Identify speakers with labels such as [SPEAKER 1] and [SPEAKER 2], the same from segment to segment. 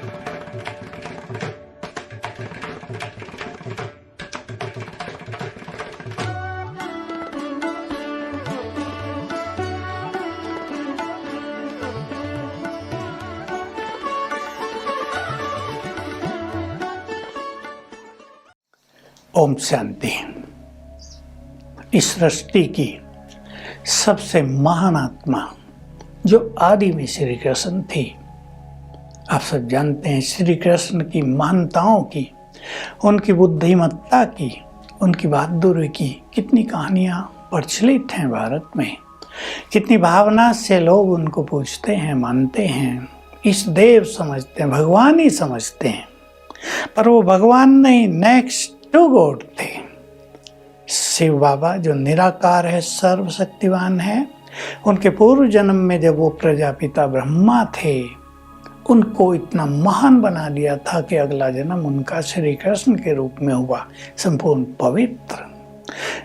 [SPEAKER 1] ओम शांति। इस सृष्टि की सबसे महान आत्मा जो आदि में श्री कृष्ण थी, आप सब जानते हैं श्री कृष्ण की महानताओं की, उनकी बुद्धिमत्ता की, उनकी बहादुरी की कितनी कहानियाँ प्रचलित हैं भारत में। कितनी भावना से लोग उनको पूछते हैं, मानते हैं, इष्ट देव समझते हैं, भगवान ही समझते हैं। पर वो भगवान नहीं, नेक्स्ट टू गॉड थे। शिव बाबा जो निराकार है, सर्वशक्तिवान है, उनके पूर्व जन्म में जब वो प्रजापिता ब्रह्मा थे, उनको इतना महान बना दिया था कि अगला जन्म उनका श्री कृष्ण के रूप में हुआ। संपूर्ण पवित्र,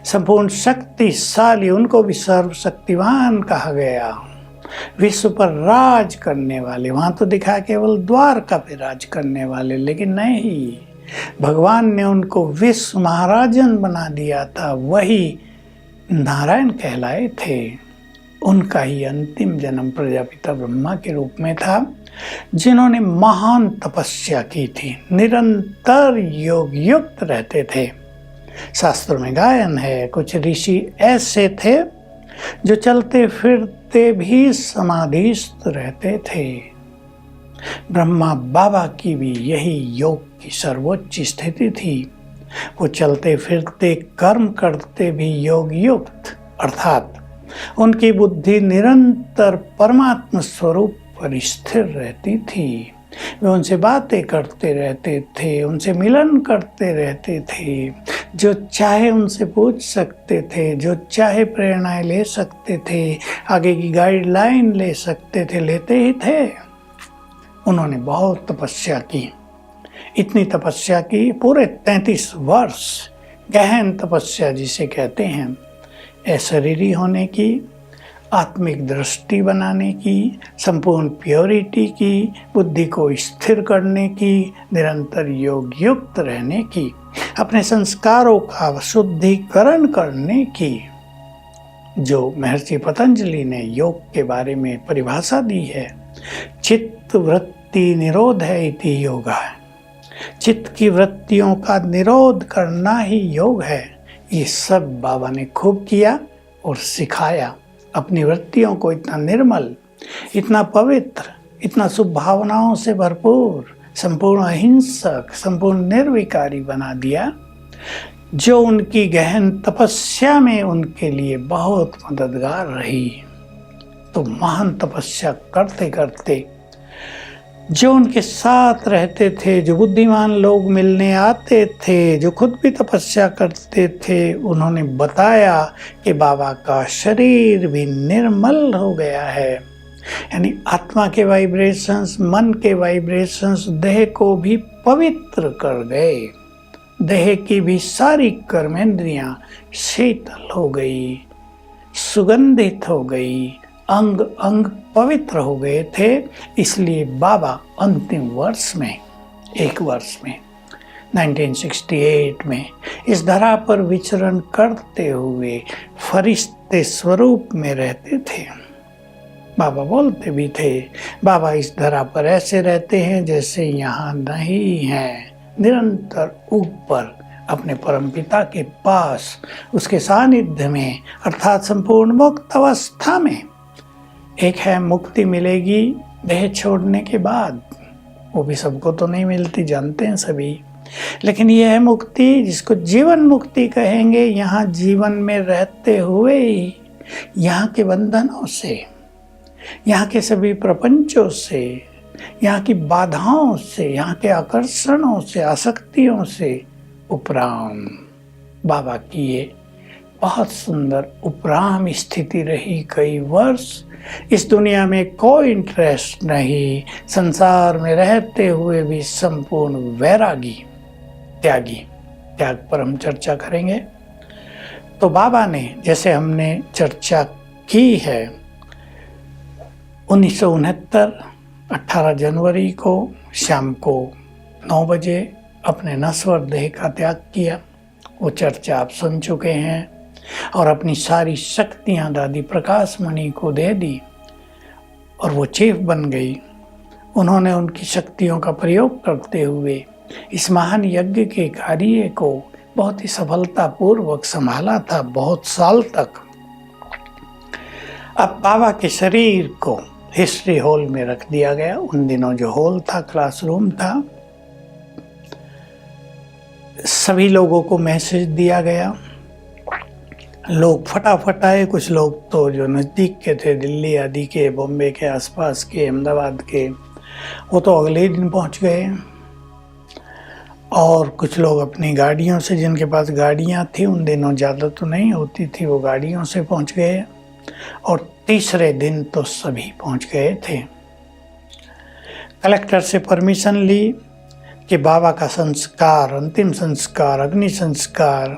[SPEAKER 1] संपूर्ण शक्तिशाली, उनको भी सर्वशक्तिवान कहा गया। विश्व पर राज करने वाले, वहां तो दिखा केवल द्वारका पे राज करने वाले, लेकिन नहीं, भगवान ने उनको विश्व महाराजन बना दिया था। वही नारायण कहलाए थे। उनका ही अंतिम जन्म प्रजापिता ब्रह्मा के रूप में था, जिन्होंने महान तपस्या की थी, निरंतर योग युक्त रहते थे। शास्त्रों में गायन है, कुछ ऋषि ऐसे थे जो चलते फिरते भी समाधिस्थ रहते थे। ब्रह्मा बाबा की भी यही योग की सर्वोच्च स्थिति थी। वो चलते फिरते कर्म करते भी योग युक्त, अर्थात उनकी बुद्धि निरंतर परमात्मा स्वरूप पर स्थिर रहती थी। वे उनसे बातें करते रहते थे, उनसे मिलन करते रहते थे, जो चाहे उनसे पूछ सकते थे, जो चाहे प्रेरणाएं ले सकते थे, आगे की गाइडलाइन ले सकते थे, लेते ही थे। उन्होंने बहुत तपस्या की, इतनी तपस्या की, पूरे 33 वर्ष गहन तपस्या जिसे कहते हैं, अशरीरी होने की, आत्मिक दृष्टि बनाने की, संपूर्ण प्योरिटी की, बुद्धि को स्थिर करने की, निरंतर योग युक्त रहने की, अपने संस्कारों का शुद्धिकरण करने की। जो महर्षि पतंजलि ने योग के बारे में परिभाषा दी है, चित्त वृत्ति निरोध है इति योगा। चित्त की वृत्तियों का निरोध करना ही योग है। ये सब बाबा ने खूब किया और सिखाया। अपनी वृत्तियों को इतना निर्मल, इतना पवित्र, इतना शुभ भावनाओं से भरपूर, संपूर्ण अहिंसक, संपूर्ण निर्विकारी बना दिया, जो उनकी गहन तपस्या में उनके लिए बहुत मददगार रही। तो महान तपस्या करते करते जो उनके साथ रहते थे, जो बुद्धिमान लोग मिलने आते थे, जो खुद भी तपस्या करते थे, उन्होंने बताया कि बाबा का शरीर भी निर्मल हो गया है। यानी आत्मा के वाइब्रेशंस, मन के वाइब्रेशंस देह को भी पवित्र कर गए। देह की भी सारी कर्मेंद्रियां शीतल हो गई, सुगंधित हो गई, अंग अंग पवित्र हो गए थे। इसलिए बाबा अंतिम वर्ष में, एक वर्ष में 1968 में इस धरा पर विचरण करते हुए फरिश्ते स्वरूप में रहते थे। बाबा बोलते भी थे, बाबा इस धरा पर ऐसे रहते हैं जैसे यहाँ नहीं हैं, निरंतर ऊपर अपने परमपिता के पास, उसके सानिध्य में, अर्थात संपूर्ण मुक्त अवस्था में। एक है मुक्ति मिलेगी देह छोड़ने के बाद, वो भी सबको तो नहीं मिलती, जानते हैं सभी, लेकिन यह है मुक्ति जिसको जीवन मुक्ति कहेंगे। यहाँ जीवन में रहते हुए ही यहाँ के बंधनों से, यहाँ के सभी प्रपंचों से, यहाँ की बाधाओं से, यहाँ के आकर्षणों से, आसक्तियों से उपराम। बाबा की ये बहुत सुंदर उपराम स्थिति रही कई वर्ष। इस दुनिया में कोई इंटरेस्ट नहीं, संसार में रहते हुए भी संपूर्ण वैरागी, त्यागी। त्याग पर हम चर्चा करेंगे। तो बाबा ने, जैसे हमने चर्चा की है, 1969 18 जनवरी को शाम को 9 बजे अपने नश्वर देह का त्याग किया। वो चर्चा आप सुन चुके हैं। और अपनी सारी शक्तियां दादी प्रकाश मणि को दे दी और वो चीफ बन गई। उन्होंने उनकी शक्तियों का प्रयोग करते हुए इस महान यज्ञ के कार्य को बहुत ही सफलतापूर्वक संभाला था, बहुत साल तक। अब बाबा के शरीर को हिस्ट्री हॉल में रख दिया गया। उन दिनों जो हॉल था, क्लासरूम था, सभी लोगों को मैसेज दिया गया। लोग फटाफट आए। कुछ लोग तो जो नज़दीक के थे, दिल्ली आदि के, बॉम्बे के आसपास के, अहमदाबाद के, वो तो अगले दिन पहुंच गए। और कुछ लोग अपनी गाड़ियों से, जिनके पास गाड़ियां थी, उन दिनों ज़्यादा तो नहीं होती थी, वो गाड़ियों से पहुंच गए। और तीसरे दिन तो सभी पहुंच गए थे। कलेक्टर से परमिशन ली कि बाबा का संस्कार, अंतिम संस्कार, अग्नि संस्कार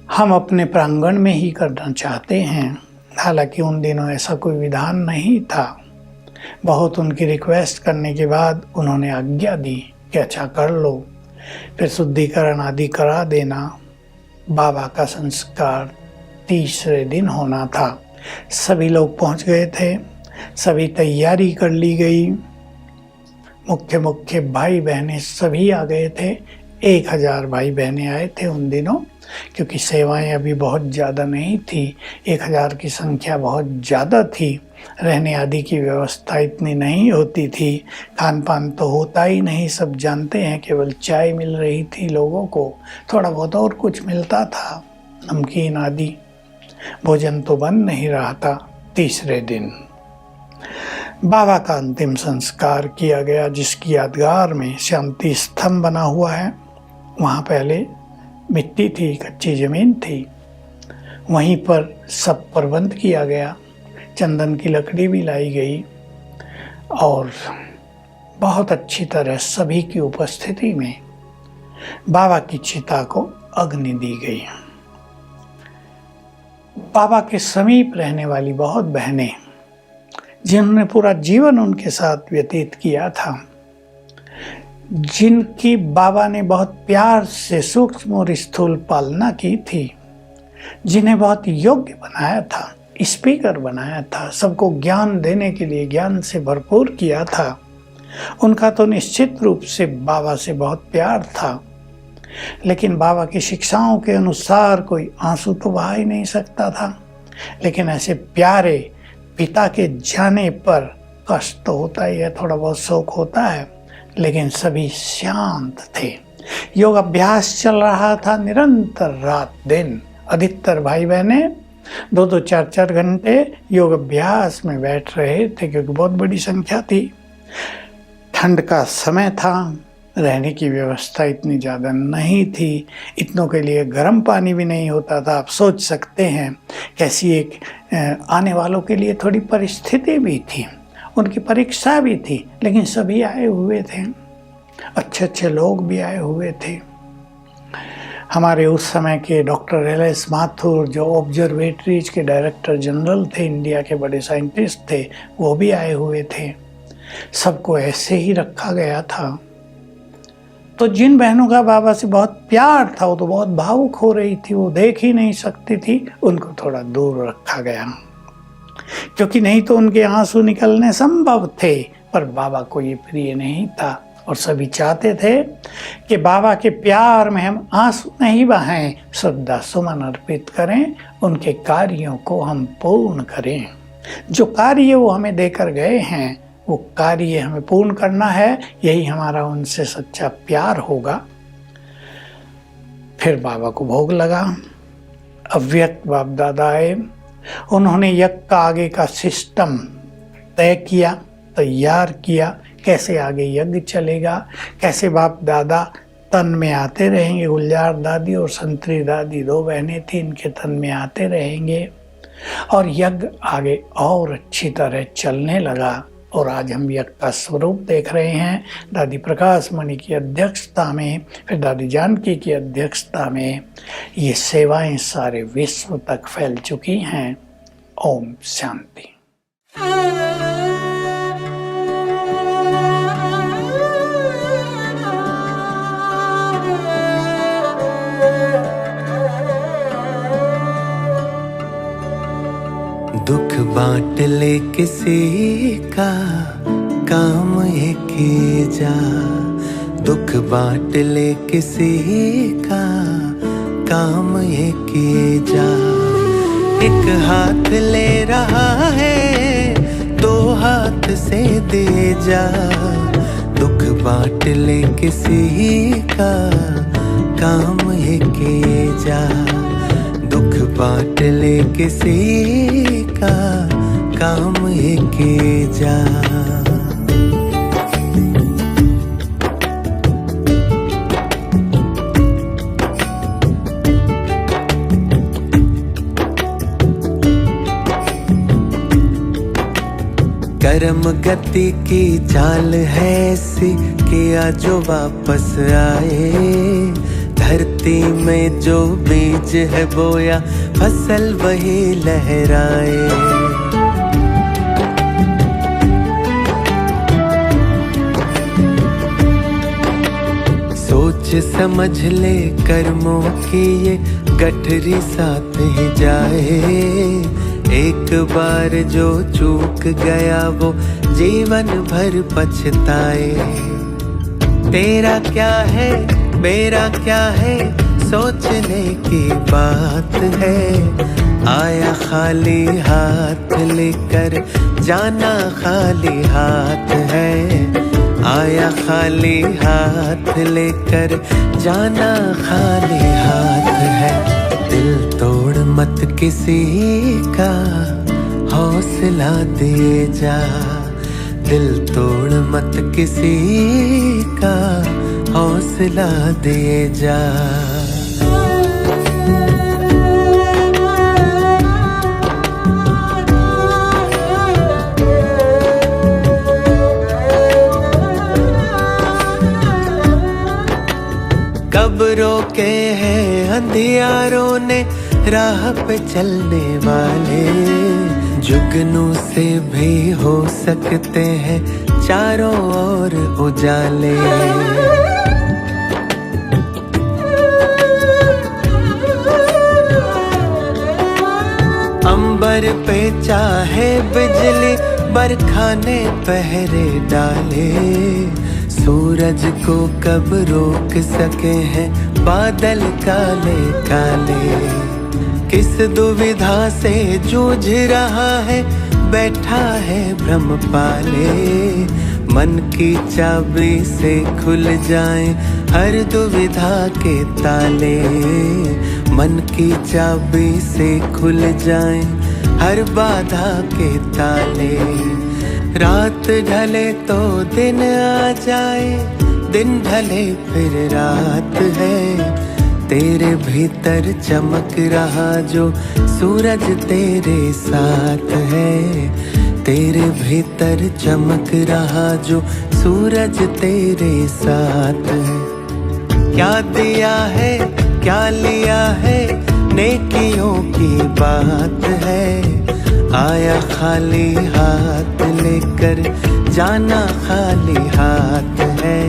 [SPEAKER 1] हम अपने प्रांगण में ही करना चाहते हैं। हालांकि उन दिनों ऐसा कोई विधान नहीं था। बहुत उनकी रिक्वेस्ट करने के बाद उन्होंने आज्ञा दी कि अच्छा कर लो, फिर शुद्धिकरण आदि करा देना। बाबा का संस्कार तीसरे दिन होना था। सभी लोग पहुंच गए थे, सभी तैयारी कर ली गई। मुख्य भाई बहनें सभी आ गए थे। 1000 भाई बहनें आए थे उन दिनों, क्योंकि सेवाएं अभी बहुत ज़्यादा नहीं थी। 1000 की संख्या बहुत ज़्यादा थी। रहने आदि की व्यवस्था इतनी नहीं होती थी। खान पान तो होता ही नहीं, सब जानते हैं। केवल चाय मिल रही थी लोगों को, थोड़ा बहुत और कुछ मिलता था, नमकीन आदि। भोजन तो बन नहीं रहा था। तीसरे दिन बाबा का अंतिम संस्कार किया गया, जिसकी यादगार में शांति स्तंभ बना हुआ है। वहाँ पहले मिट्टी थी, कच्ची जमीन थी। वहीं पर सब प्रबंध किया गया। चंदन की लकड़ी भी लाई गई और बहुत अच्छी तरह सभी की उपस्थिति में बाबा की चिता को अग्नि दी गई। बाबा के समीप रहने वाली बहुत बहनें, जिन्होंने पूरा जीवन उनके साथ व्यतीत किया था, जिनकी बाबा ने बहुत प्यार से सूक्ष्म और स्थूल पालना की थी, जिन्हें बहुत योग्य बनाया था, स्पीकर बनाया था, सबको ज्ञान देने के लिए ज्ञान से भरपूर किया था, उनका तो निश्चित रूप से बाबा से बहुत प्यार था। लेकिन बाबा की शिक्षाओं के अनुसार कोई आंसू तो बहा ही नहीं सकता था। लेकिन ऐसे प्यारे पिता के जाने पर कष्ट तो होता ही है, थोड़ा बहुत शोक होता है। लेकिन सभी शांत थे। योग अभ्यास चल रहा था निरंतर, रात दिन। अधिकतर भाई बहने 2-2, 4-4 घंटे योग अभ्यास में बैठ रहे थे, क्योंकि बहुत बड़ी संख्या थी। ठंड का समय था, रहने की व्यवस्था इतनी ज़्यादा नहीं थी। इतनों के लिए गर्म पानी भी नहीं होता था। आप सोच सकते हैं कैसी एक आने वालों के लिए थोड़ी परिस्थिति भी थी, उनकी परीक्षा भी थी। लेकिन सभी आए हुए थे, अच्छे अच्छे लोग भी आए हुए थे। हमारे उस समय के डॉक्टर LS माथुर, जो ऑब्जर्वेटरीज के डायरेक्टर जनरल थे, इंडिया के बड़े साइंटिस्ट थे, वो भी आए हुए थे। सबको ऐसे ही रखा गया था। तो जिन बहनों का बाबा से बहुत प्यार था, वो तो बहुत भावुक हो रही थी, वो देख ही नहीं सकती थी, उनको थोड़ा दूर रखा गया, क्योंकि नहीं तो उनके आंसू निकलने संभव थे। पर बाबा को ये प्रिय नहीं था और सभी चाहते थे कि बाबा के प्यार में हम आंसू नहीं बहाएं, श्रद्धा सुमन अर्पित करें, उनके कार्यों को हम पूर्ण करें। जो कार्य वो हमें देकर गए हैं, वो कार्य हमें पूर्ण करना है। यही हमारा उनसे सच्चा प्यार होगा। फिर बाबा को भोग लगा। अव्यक्त बाप दादा आए, उन्होंने यज्ञ का आगे का सिस्टम तय किया, तैयार किया, कैसे आगे यज्ञ चलेगा, कैसे बाप दादा तन में आते रहेंगे। गुलजार दादी और संतरी दादी 2 बहनें थी, इनके तन में आते रहेंगे और यज्ञ आगे और अच्छी तरह चलने लगा। और आज हम यज्ञ का स्वरूप देख रहे हैं। दादी प्रकाश मणि की अध्यक्षता में, फिर दादी जानकी की अध्यक्षता में ये सेवाएं सारे विश्व तक फैल चुकी हैं। ओम शांति।
[SPEAKER 2] बांट ले किसी का, काम ये किए जा। दुख बांट ले किसी का, काम ये किए जा। एक हाथ ले रहा है, दो हाथ से दे जा। दुख बांट ले किसी का, काम ये किए जा। दुख बांट ले किसी का, काम ये किए जा। कर्म गति की चाल है ऐसी किया जो वापस आए। धरती में जो बीज है बोया, फसल वही लहराए। सोच समझ ले कर्मों की ये गठरी साथ ही जाए। एक बार जो चूक गया वो जीवन भर पछताए। तेरा क्या है मेरा क्या है, सोचने की बात है। आया खाली हाथ लेकर जाना खाली हाथ है। आया खाली हाथ लेकर जाना खाली हाथ है। दिल तोड़ मत किसी का, हौसला दे जा। दिल तोड़ मत किसी का, हौसला दे जा। कब रोके हैं अंधियारों ने राह पे चलने वाले। जुगनू से भी हो सकते हैं चारों ओर उजाले। अंबर पे चाहे बिजली बरखा ने पहरे डाले। सूरज को कब रोक सके हैं बादल काले काले। किस दुविधा से जूझ रहा है बैठा है भ्रम पाले। मन की चाबी से खुल जाए हर दुविधा के ताले। मन की चाबी से खुल जाए हर बाधा के ताले। रात ढले तो दिन आ जाए, दिन ढले फिर रात है। तेरे भीतर चमक रहा जो सूरज तेरे साथ है। तेरे भीतर चमक रहा जो सूरज तेरे साथ है। क्या दिया है क्या लिया है, नेकियों की बात है। आया खाली हाथ लेकर जाना खाली हाथ है।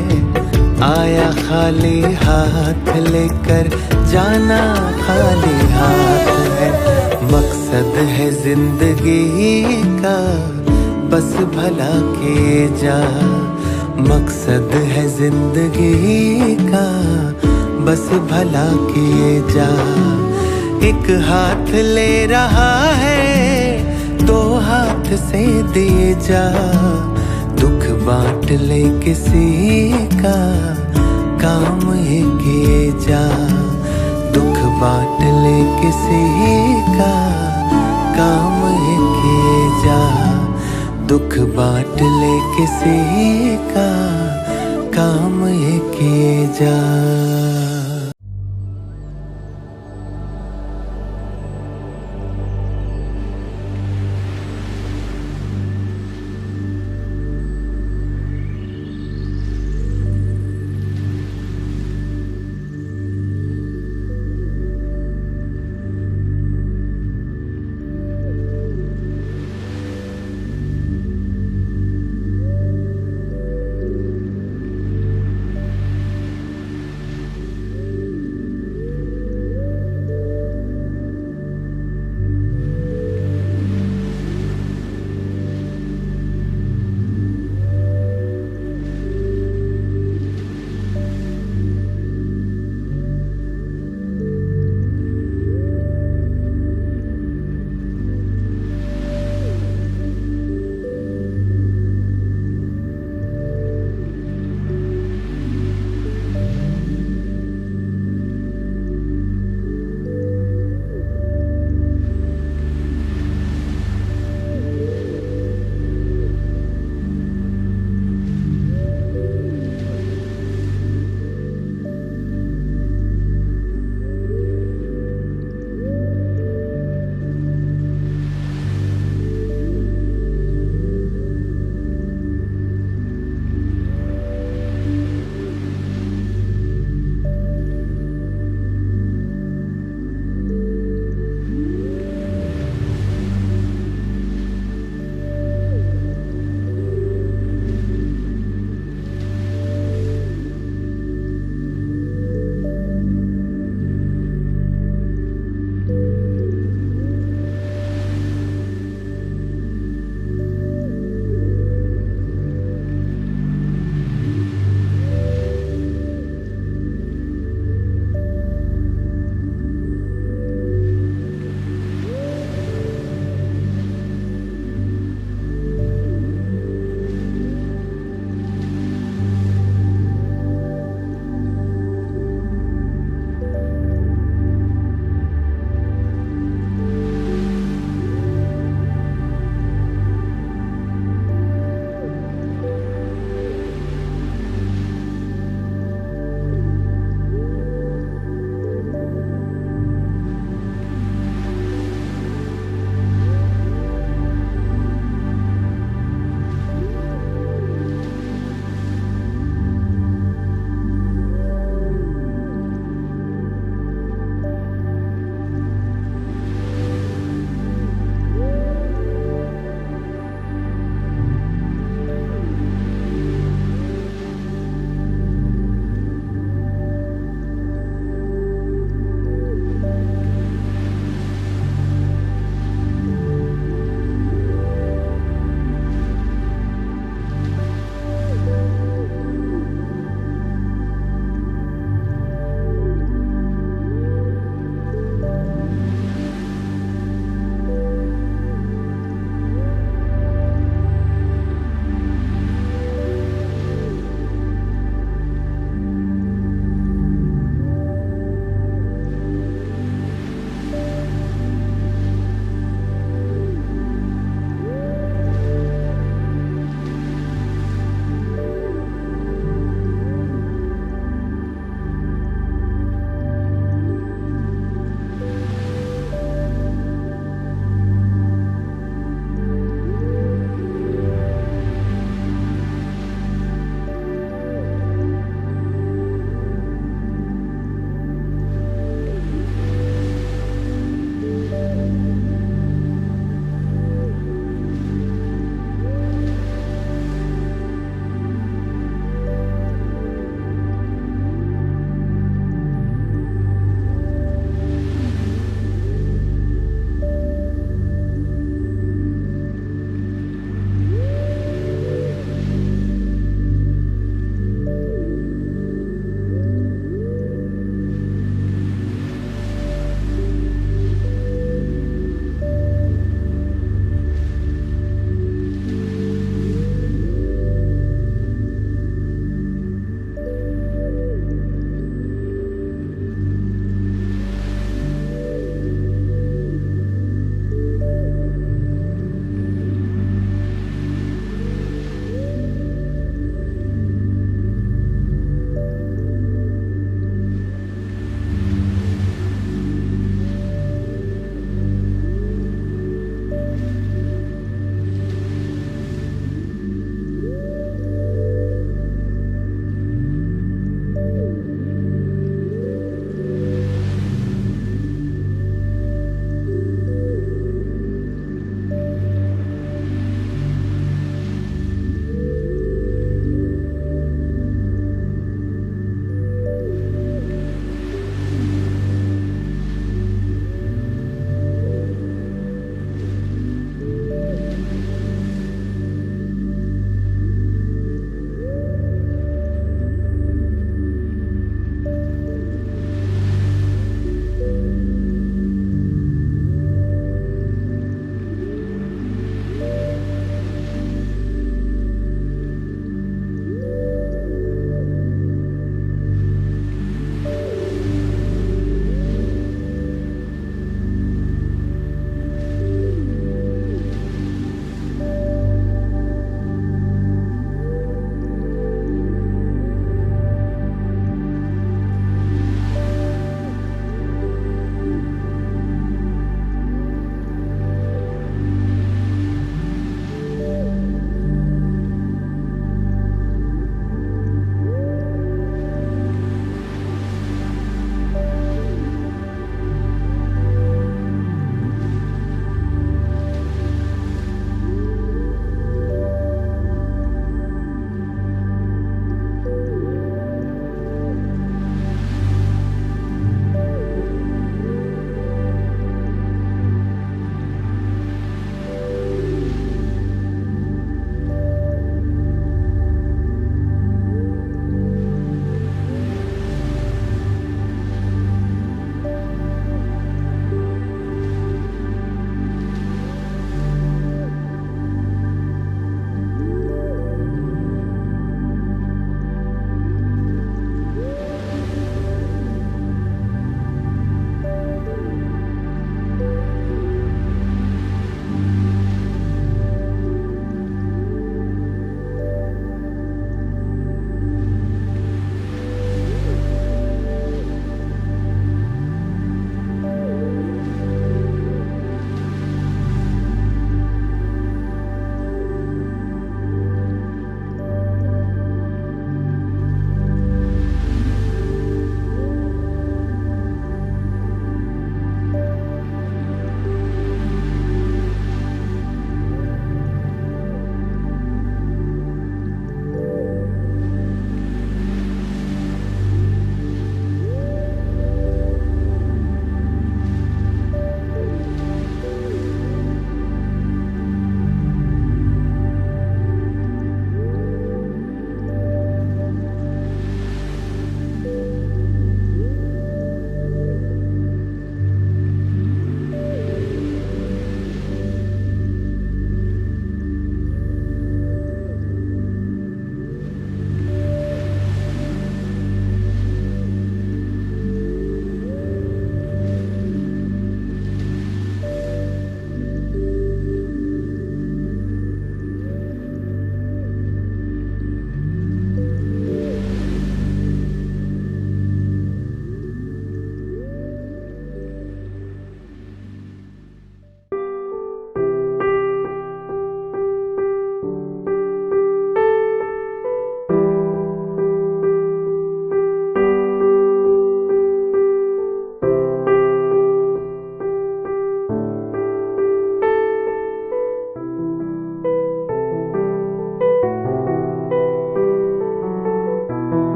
[SPEAKER 2] आया खाली हाथ लेकर जाना खाली हाथ है। मकसद है जिंदगी का बस भला किए जा। मकसद है जिंदगी का बस भला किए जा। एक हाथ ले रहा है, दो हाथ से दिए जा। दुख बांट ले किसी का, काम ये किए जा। दुख बांट ले किसी का, काम ये किए जा। दुख बांट ले किसी का, काम ये किए जा।